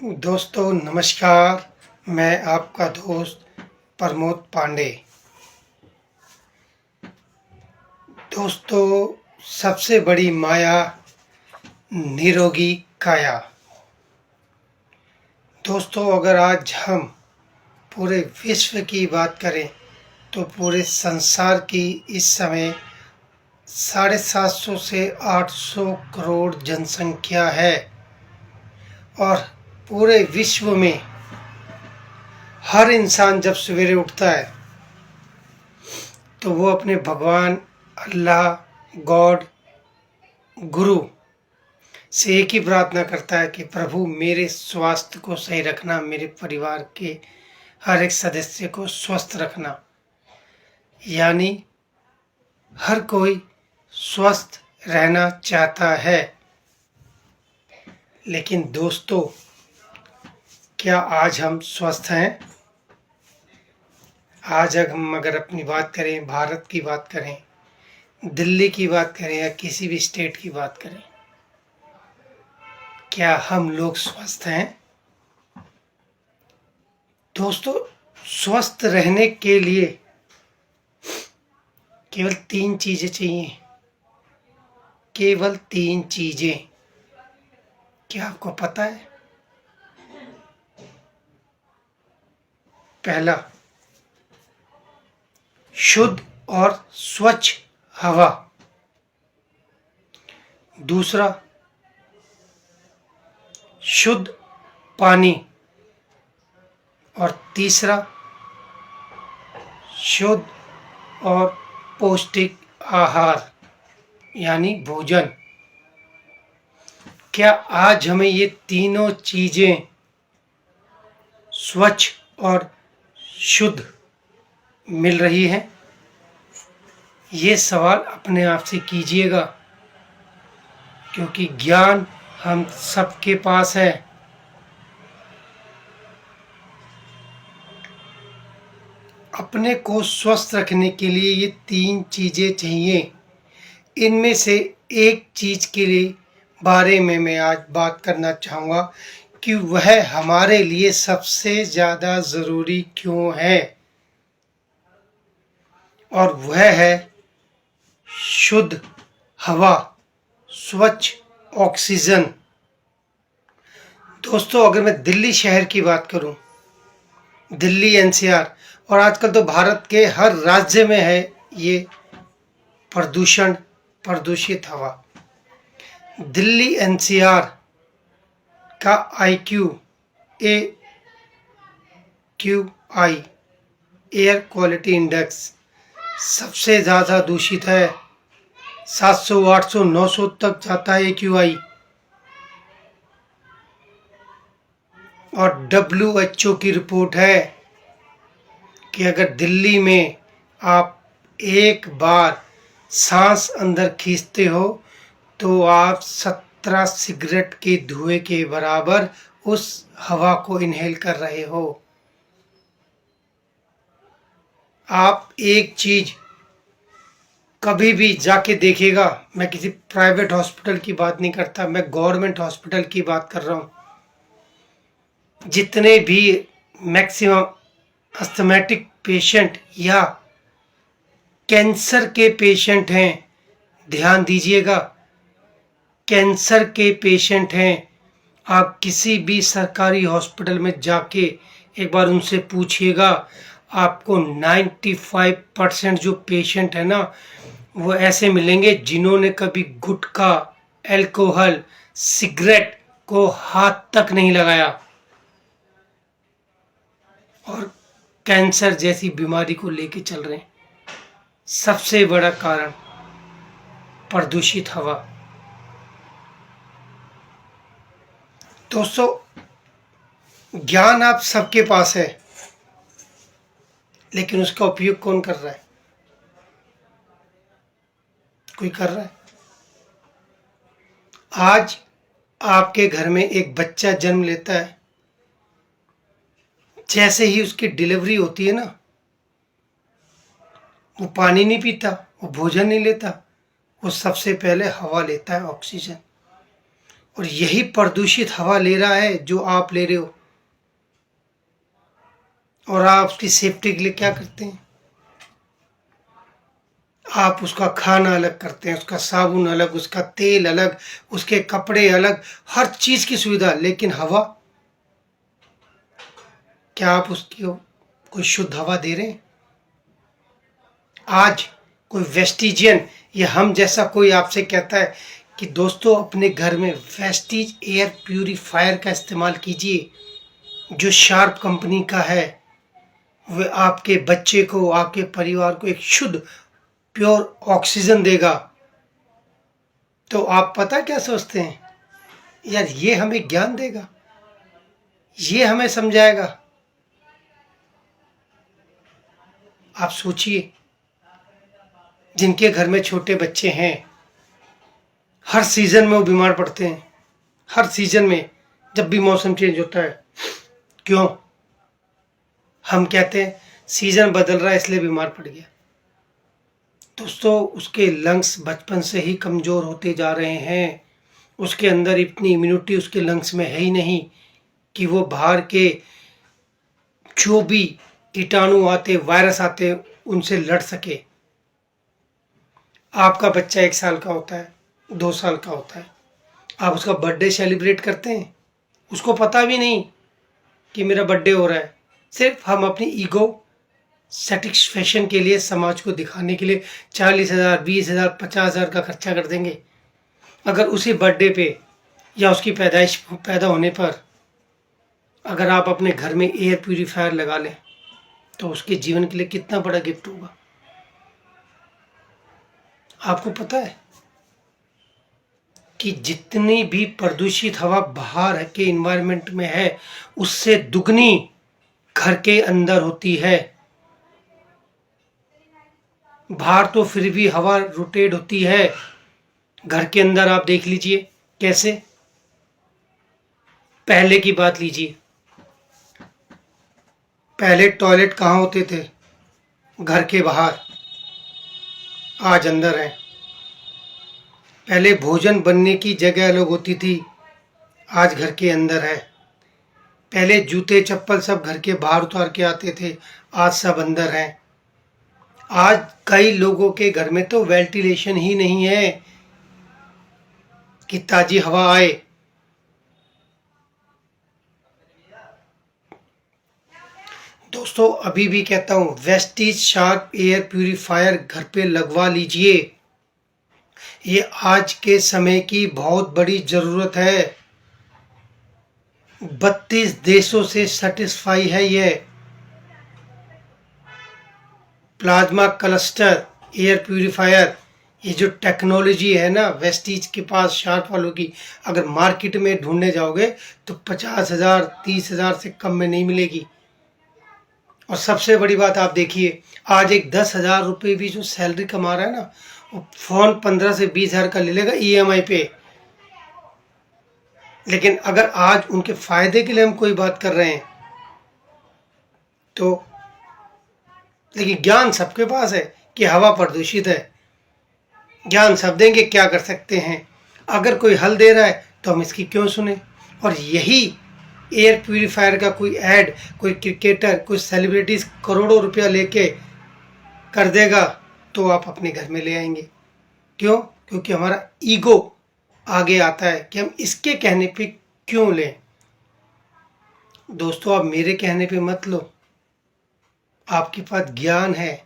दोस्तों नमस्कार। मैं आपका दोस्त प्रमोद पांडे। दोस्तों, सबसे बड़ी माया निरोगी काया। दोस्तों, अगर आज हम पूरे विश्व की बात करें तो पूरे संसार की इस समय 750 से 800 करोड़ जनसंख्या है और पूरे विश्व में हर इंसान जब सवेरे उठता है तो वो अपने भगवान, अल्लाह, गॉड, गुरु से एक ही प्रार्थना करता है कि प्रभु मेरे स्वास्थ्य को सही रखना, मेरे परिवार के हर एक सदस्य को स्वस्थ रखना। यानी हर कोई स्वस्थ रहना चाहता है। लेकिन दोस्तों, क्या आज हम स्वस्थ हैं? आज हम अगर अपनी बात करें, भारत की बात करें, दिल्ली की बात करें या किसी भी स्टेट की बात करें, क्या हम लोग स्वस्थ हैं? दोस्तों, स्वस्थ रहने के लिए केवल 3 चीज़ें चाहिए। केवल 3 चीज़ें। क्या आपको पता है? पहला, शुद्ध और स्वच्छ हवा। दूसरा, शुद्ध पानी। और तीसरा, शुद्ध और पौष्टिक आहार यानी भोजन। क्या आज हमें ये तीनों चीज़ें स्वच्छ और शुद्ध मिल रही हैं? ये सवाल अपने आप से कीजिएगा, क्योंकि ज्ञान हम सबके पास है। अपने को स्वस्थ रखने के लिए ये 3 चीज़ें चाहिए। इनमें से एक चीज़ के लिए बारे में मैं आज बात करना चाहूँगा कि वह हमारे लिए सबसे ज़्यादा ज़रूरी क्यों है, और वह है शुद्ध हवा, स्वच्छ ऑक्सीजन। दोस्तों, अगर मैं दिल्ली शहर की बात करूं, दिल्ली एनसीआर, और आजकल तो भारत के हर राज्य में है ये प्रदूषित हवा। दिल्ली एनसीआर का IQ, AQI, air quality index सबसे ज़्यादा दूषित है। 700, 800, 900 तक जाता है AQI। और WHO की रिपोर्ट है कि अगर दिल्ली में आप एक बार सांस अंदर खींचते हो तो आप 17 सिगरेट के धुएं के बराबर उस हवा को इनहेल कर रहे हो। आप एक चीज़ कभी भी जाके देखिएगा, मैं किसी प्राइवेट हॉस्पिटल की बात नहीं करता, मैं गवर्नमेंट हॉस्पिटल की बात कर रहा हूँ। जितने भी मैक्सिमम अस्थमैटिक पेशेंट या कैंसर के पेशेंट हैं, ध्यान दीजिएगा, कैंसर के पेशेंट हैं, आप किसी भी सरकारी हॉस्पिटल में जाके एक बार उनसे पूछिएगा, आपको 95% जो पेशेंट है ना, वो ऐसे मिलेंगे जिन्होंने कभी गुटखा, अल्कोहल, सिगरेट को हाथ तक नहीं लगाया, और कैंसर जैसी बीमारी को लेके चल रहे हैं। सबसे बड़ा कारण प्रदूषित हवा। दोस्तों, ज्ञान आप सबके पास है, लेकिन उसका उपयोग कौन कर रहा है? कोई कर रहा है? आज आपके घर में एक बच्चा जन्म लेता है, जैसे ही उसकी डिलीवरी होती है ना, वो पानी नहीं पीता, वो भोजन नहीं लेता, वो सबसे पहले हवा लेता है, ऑक्सीजन। और यही प्रदूषित हवा ले रहा है जो आप ले रहे हो। और आप उसकी सेफ्टी के लिए क्या करते हैं? आप उसका खाना अलग करते हैं, उसका साबुन अलग, उसका तेल अलग, उसके कपड़े अलग, हर चीज़ की सुविधा। लेकिन हवा, क्या आप उसकी कोई शुद्ध हवा दे रहे हैं? आज कोई वेस्टिजियन या हम जैसा कोई आपसे कहता है कि दोस्तों अपने घर में वेस्टिज एयर प्यूरीफायर का इस्तेमाल कीजिए, जो शार्प कंपनी का है, वह आपके बच्चे को, आपके परिवार को एक शुद्ध प्योर ऑक्सीजन देगा। तो आप पता क्या सोचते हैं? यार ये हमें ज्ञान देगा, ये हमें समझाएगा। आप सोचिए, जिनके घर में छोटे बच्चे हैं, हर सीज़न में वो बीमार पड़ते हैं, हर सीज़न में, जब भी मौसम चेंज होता है। क्यों? हम कहते हैं सीज़न बदल रहा है इसलिए बीमार पड़ गया। दोस्तों उसके लंग्स बचपन से ही कमज़ोर होते जा रहे हैं। उसके अंदर इतनी इम्यूनिटी उसके लंग्स में है ही नहीं कि वो बाहर के जो भी कीटाणु आते, वायरस आते, उनसे लड़ सके। आपका बच्चा 1 साल का होता है, 2 साल का होता है, आप उसका बर्थडे सेलिब्रेट करते हैं, उसको पता भी नहीं कि मेरा बर्थडे हो रहा है। सिर्फ हम अपनी ईगो सेटिस्फेक्शन के लिए, समाज को दिखाने के लिए 40,000, 20,000, 50,000 का खर्चा कर देंगे। अगर उसी बर्थडे पे या उसकी पैदा होने पर अगर आप अपने घर में एयर प्यूरीफायर लगा लें तो उसके जीवन के लिए कितना बड़ा गिफ्ट होगा। आपको पता है कि जितनी भी प्रदूषित हवा बाहर के इन्वायरमेंट में है, उससे दुगनी घर के अंदर होती है। बाहर तो फिर भी हवा रोटेट होती है, घर के अंदर आप देख लीजिए कैसे। पहले की बात लीजिए, पहले टॉयलेट कहाँ होते थे? घर के बाहर, आज अंदर है। पहले भोजन बनने की जगह अलग होती थी, आज घर के अंदर है। पहले जूते चप्पल सब घर के बाहर उतार के आते थे, आज सब अंदर हैं। आज कई लोगों के घर में तो वेंटिलेशन ही नहीं है कि ताजी हवा आए। दोस्तों अभी भी कहता हूँ, वेस्टिज शार्प एयर प्यूरीफायर घर पे लगवा लीजिए। ये आज के समय की बहुत बड़ी ज़रूरत है। 32 देशों से सेटिस्फाई है ये। प्लाज्मा क्लस्टर एयर प्यूरीफायर, ये जो टेक्नोलॉजी है ना वेस्टिज के पास, शार्प वालों की, अगर मार्केट में ढूंढने जाओगे तो 50,000, 30,000 से कम में नहीं मिलेगी। और सबसे बड़ी बात आप देखिए, आज एक 10,000 रुपये भी जो सैलरी कमा रहा है ना, वो फ़ोन 15 से 20,000 का ले लेगा EMI पे। लेकिन अगर आज उनके फ़ायदे के लिए हम कोई बात कर रहे हैं तो, लेकिन ज्ञान सबके पास है कि हवा प्रदूषित है, ज्ञान सब देंगे, क्या कर सकते हैं। अगर कोई हल दे रहा है तो हम इसकी क्यों सुने। और यही एयर प्यूरीफायर का कोई ऐड, कोई क्रिकेटर, कोई सेलिब्रिटीज़ करोड़ों रुपया लेके कर देगा तो आप अपने घर में ले आएंगे। क्यों? क्योंकि हमारा ईगो आगे आता है कि हम इसके कहने पे क्यों लें। दोस्तों आप मेरे कहने पे मत लो, आपके पास ज्ञान है,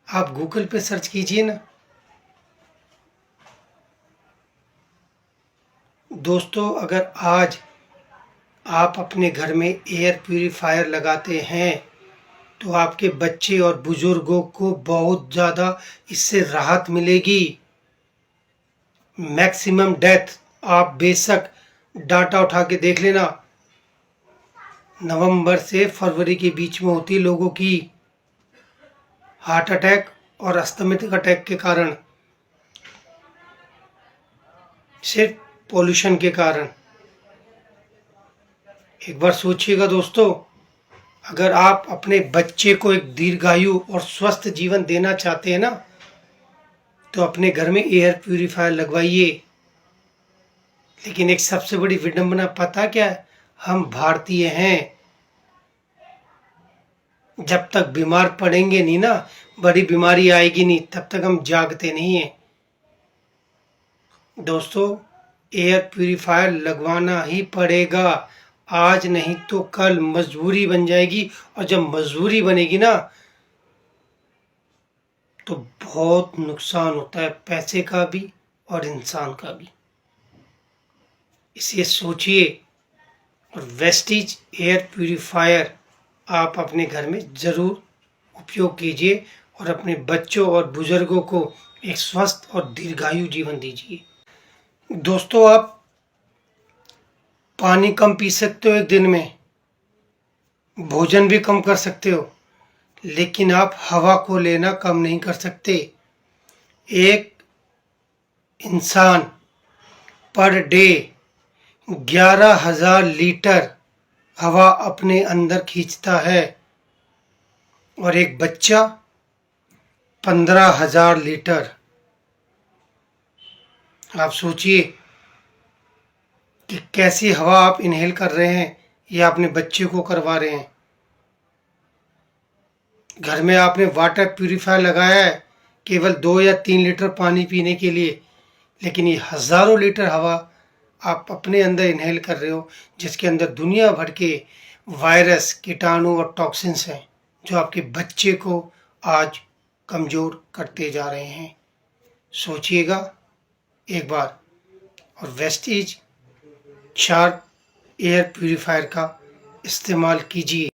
आप गूगल पे सर्च कीजिए ना। दोस्तों अगर आज आप अपने घर में एयर प्यूरीफायर लगाते हैं तो आपके बच्चे और बुजुर्गों को बहुत ज़्यादा इससे राहत मिलेगी। मैक्सिमम डेथ, आप बेशक डाटा उठा के देख लेना, नवंबर से फरवरी के बीच में होती है लोगों की, हार्ट अटैक और अस्थमिक अटैक के कारण, सिर्फ पोल्यूशन के कारण। एक बार सोचिएगा दोस्तों, अगर आप अपने बच्चे को एक दीर्घायु और स्वस्थ जीवन देना चाहते हैं ना, तो अपने घर में एयर प्यूरीफायर लगवाइए। लेकिन एक सबसे बड़ी विडंबना पता क्या है? हम भारतीय हैं, जब तक बीमार पड़ेंगे नहीं ना, बड़ी बीमारी आएगी नहीं, तब तक हम जागते नहीं हैं। दोस्तों, एयर प्यूरिफायर लगवाना ही पड़ेगा, आज नहीं तो कल मजबूरी बन जाएगी। और जब मजबूरी बनेगी ना, तो बहुत नुकसान होता है, पैसे का भी और इंसान का भी। इसलिए सोचिए, और वेस्टीज एयर प्यूरिफायर आप अपने घर में ज़रूर उपयोग कीजिए और अपने बच्चों और बुजुर्गों को एक स्वस्थ और दीर्घायु जीवन दीजिए। दोस्तों, आप पानी कम पी सकते हो एक दिन में, भोजन भी कम कर सकते हो, लेकिन आप हवा को लेना कम नहीं कर सकते। एक इंसान पर डे 11,000 लीटर हवा अपने अंदर खींचता है और एक बच्चा 15,000 लीटर। आप सोचिए कि कैसी हवा आप इनहेल कर रहे हैं या अपने बच्चे को करवा रहे हैं। घर में आपने वाटर प्यूरिफायर लगाया है केवल 2 या 3 लीटर पानी पीने के लिए, लेकिन ये हज़ारों लीटर हवा आप अपने अंदर इनहेल कर रहे हो, जिसके अंदर दुनिया भर के वायरस, कीटाणु और टॉक्सिन्स हैं, जो आपके बच्चे को आज कमज़ोर करते जा रहे हैं। सोचिएगा एक बार, और वेस्टीज शार्प एयर प्यूरिफायर का इस्तेमाल कीजिए।